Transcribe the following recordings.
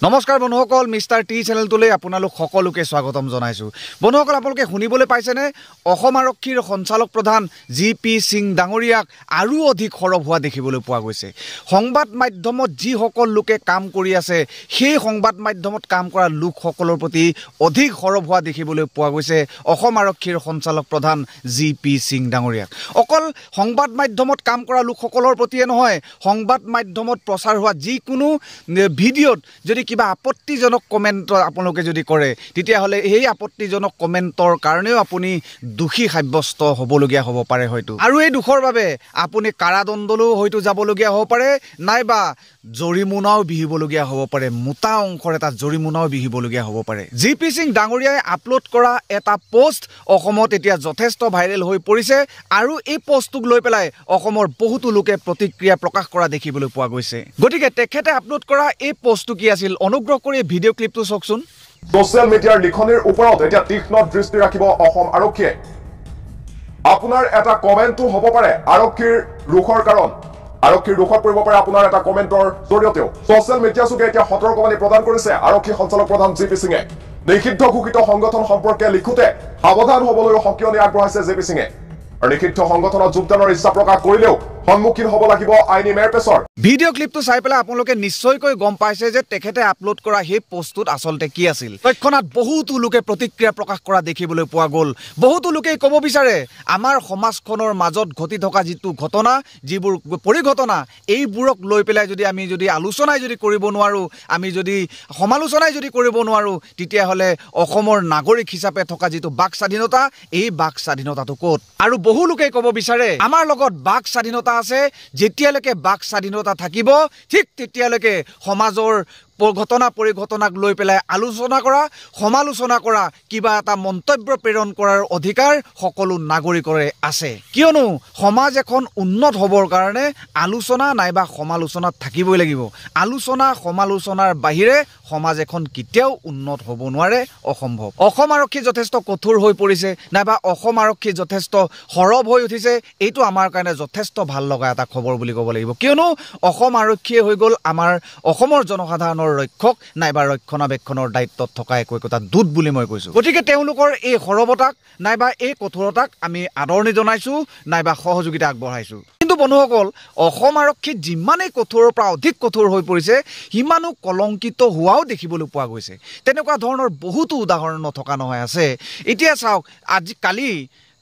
নমস্কাৰ বন্ধুসকল mister T চেনেলটোলৈ আপোনালোক সকলোকে স্বাগতম জনাইছোঁ। বন্ধুসকল আপোনালোকে শুনিবলৈ পাইছেনে অসম আৰক্ষীৰ সঞ্চালক প্ৰধান জি.পি. সিং ডাঙৰীয়াক আৰু অধিক সৰব হোৱা দেখিবলৈ পোৱা গৈছে। সংবাদ মাধ্যমত যিসকল লোকে কাম কৰি আছে সেই সংবাদ মাধ্যমত কাম কৰা লোকসকলৰ প্ৰতি অধিক সৰব হোৱা দেখিবলৈ পোৱা গৈছে অসম আৰক্ষীৰ সঞ্চালক প্ৰধান জি.পি. সিং ডাঙৰীয়াক। অকল সংবাদ মাধ্যমত কাম কৰা লোকসকলৰ প্ৰতিয়ে নহয়, সংবাদ মাধ্যমত প্ৰচাৰ হোৱা যিকোনো ভিডিঅ'ত যদি কিবা আপত্তিজনক কমেণ্ট আপোনালোকে যদি কৰে তেতিয়াহ'লে সেই আপত্তিজনক কমেণ্টৰ কাৰণেও আপুনি দোষী সাব্যস্ত হ'বলগীয়া হ'ব পাৰে হয়তো, আৰু এই দোষৰ বাবে আপুনি কাৰাদণ্ডলৈও হয়তো যাবলগীয়া হ'ব পাৰে, নাইবা জৰিমনাও বিহিবলগীয়া হ'ব পাৰে, মোটা অংশৰ এটা জৰিমনাও বিহিবলগীয়া হ'ব পাৰে। জি.পি. সিং ডাঙৰীয়াই আপলোড কৰা এটা পোষ্ট অসমত এতিয়া যথেষ্ট ভাইৰেল হৈ পৰিছে, আৰু এই পোষ্টটোক লৈ পেলাই অসমৰ বহুতো লোকে প্ৰতিক্ৰিয়া প্ৰকাশ কৰা দেখিবলৈ পোৱা গৈছে। গতিকে তেখেতে আপলোড কৰা এই পোষ্টটো কি আছিল, অনুগ্ৰহ কৰি ভিডিঅ' ক্লিপটো চাওকচোন। সোশ্যাল মিডিয়াৰ লিখনিৰ ওপৰত এতিয়া তীক্ষ্ণ দৃষ্টি ৰাখিব অসম আৰক্ষীয়ে। আপোনাৰ এটা কমেণ্টটো হ'ব পাৰে আৰক্ষীৰ ৰোষৰ কাৰণ, আৰক্ষীৰ ৰোষত পৰিব পাৰে আপোনাৰ এটা কমেণ্টৰ জৰিয়তেও। সোশ্যাল মিডিয়া যোগে এতিয়া সতৰ্কবাণী প্ৰদান কৰিছে আৰক্ষী সঞ্চালক প্ৰধান জি.পি. সিঙে। নিষিদ্ধ ঘোষিত সংগঠন সম্পৰ্কে লিখোতে সাৱধান হ'বলৈ সকিয়নি আগবঢ়াইছে জি.পি. সিঙে। আৰু নিষিদ্ধ সংগঠনত যোগদানৰ ইচ্ছা প্ৰকাশ কৰিলেও সন্মুখীন হ'ব লাগিব আইনী মেৰপেচৰ। ভিডিঅ' ক্লিপটো চাই পেলাই আপোনালোকে নিশ্চয়কৈ গম পাইছে যে তেখেতে আপলোড কৰা সেই পোষ্টটোত আচলতে কি আছিল। তৎক্ষণাৎ বহুতো লোকে প্ৰতিক্ৰিয়া প্ৰকাশ কৰা দেখিবলৈ পোৱা গ'ল। বহুতো লোকেই ক'ব বিচাৰে আমাৰ সমাজখনৰ মাজত ঘটি থকা যিটো ঘটনা, যিবোৰ পৰিঘটনা, এইবোৰক লৈ পেলাই যদি আমি আলোচনাই কৰিব নোৱাৰোঁ, আমি যদি সমালোচনাই কৰিব নোৱাৰোঁ, তেতিয়াহ'লে অসমৰ নাগৰিক হিচাপে থকা যিটো বাক স্বাধীনতা, এই বাক স্বাধীনতাটো ক'ত? আৰু বহু লোকেই ক'ব বিচাৰে আমাৰ লগত বাক স্বাধীনতা আছে, যেতিয়ালৈকে বাক স্বাধীনতা থাকিব ঠিক তেতিয়ালৈকে সমাজৰ ঘটনা পৰিঘটনাক লৈ পেলাই আলোচনা কৰা, সমালোচনা কৰা, কিবা এটা মন্তব্য প্ৰেৰণ কৰাৰ অধিকাৰ সকলো নাগৰিকৰে আছে। কিয়নো সমাজ এখন উন্নত হ'বৰ কাৰণে আলোচনা নাইবা সমালোচনা থাকিবই লাগিব। আলোচনা সমালোচনাৰ বাহিৰে সমাজ এখন কেতিয়াও উন্নত হ'ব নোৱাৰে, অসম্ভৱ। অসম আৰক্ষী যথেষ্ট কঠোৰ হৈ পৰিছে, নাইবা অসম আৰক্ষী যথেষ্ট সৰব হৈ উঠিছে, এইটো আমাৰ কাৰণে যথেষ্ট ভাল লগা এটা খবৰ বুলি ক'ব লাগিব। কিয়নো অসম আৰক্ষীয়ে হৈ গ'ল আমাৰ অসমৰ জনসাধাৰণৰ ৰক্ষক, নাইবা ৰক্ষণাবেক্ষণৰ দায়িত্বত থকা একোটা দূত বুলি মই কৈছোঁ। গতিকে তেওঁলোকৰ এই সৰবতাক নাইবা এই কঠোৰতাক আমি আদৰণি জনাইছোঁ, নাইবা সহযোগিতা আগবঢ়াইছোঁ। কিন্তু বন্ধুসকল, অসম আৰক্ষী যিমানেই কঠোৰৰ পৰা অধিক কঠোৰ হৈ পৰিছে, সিমানো কলংকিত হোৱাও দেখিবলৈ পোৱা গৈছে। তেনেকুৱা ধৰণৰ বহুতো উদাহৰণ নথকা নহয় আছে। এতিয়া চাওক,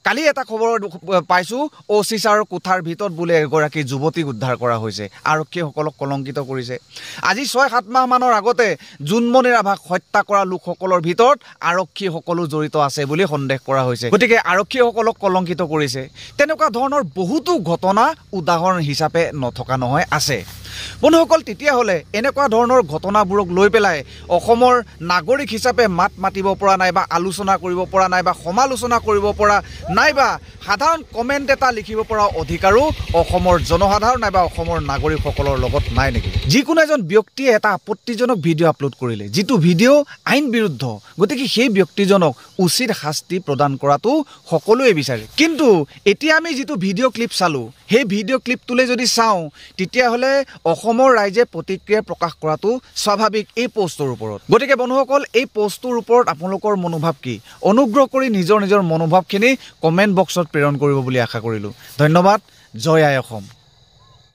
কালি এটা খবৰ পাইছোঁ, অচিচাৰ কোঠাৰ ভিতৰত বোলে এগৰাকী যুৱতীক উদ্ধাৰ কৰা হৈছে। আৰক্ষীসকলক কলংকিত কৰিছে। আজি 6-7 মাহমানৰ আগতে জোনমণি ৰাভাক হত্যা কৰা লোকসকলৰ ভিতৰত আৰক্ষীসকলো জড়িত আছে বুলি সন্দেহ কৰা হৈছে। গতিকে আৰক্ষীসকলক কলংকিত কৰিছে। তেনেকুৱা ধৰণৰ বহুতো ঘটনা উদাহৰণ হিচাপে নথকা নহয় আছে। বন্ধুসকল, তেতিয়াহ'লে এনেকুৱা ধৰণৰ ঘটনাবোৰক লৈ পেলাই অসমৰ নাগৰিক হিচাপে মাত মাতিব পৰা নাইবা আলোচনা কৰিব পৰা নাইবা সমালোচনা কৰিব পৰা নাইবা সাধাৰণ কমেণ্ট এটা লিখিব পৰা অধিকাৰো অসমৰ জনসাধাৰণ নাইবা অসমৰ নাগৰিকসকলৰ লগত নাই নেকি? যিকোনো এজন ব্যক্তিয়ে এটা আপত্তিজনক ভিডিঅ' আপলোড কৰিলে, যিটো ভিডিঅ' আইন বিৰুদ্ধ, গতিকে সেই ব্যক্তিজনক উচিত শাস্তি প্ৰদান কৰাটো সকলোৱে বিচাৰে। কিন্তু এতিয়া আমি যিটো ভিডিঅ' ক্লিপ চালোঁ, সেই ভিডিঅ' ক্লিপটোলৈ যদি চাওঁ তেতিয়াহ'লে অসমৰ ৰাইজে প্ৰতিক্ৰিয়া প্ৰকাশ কৰাটো স্বাভাৱিক এই পোষ্টটোৰ ওপৰত। গতিকে বন্ধুসকল, এই পোষ্টটোৰ ওপৰত আপোনালোকৰ মনোভাৱ কি? অনুগ্ৰহ কৰি নিজৰ মনোভাৱখিনি কমেণ্ট বক্সত প্ৰেৰণ কৰিব বুলি আশা কৰিলোঁ। ধন্যবাদ। জয় আই অসম।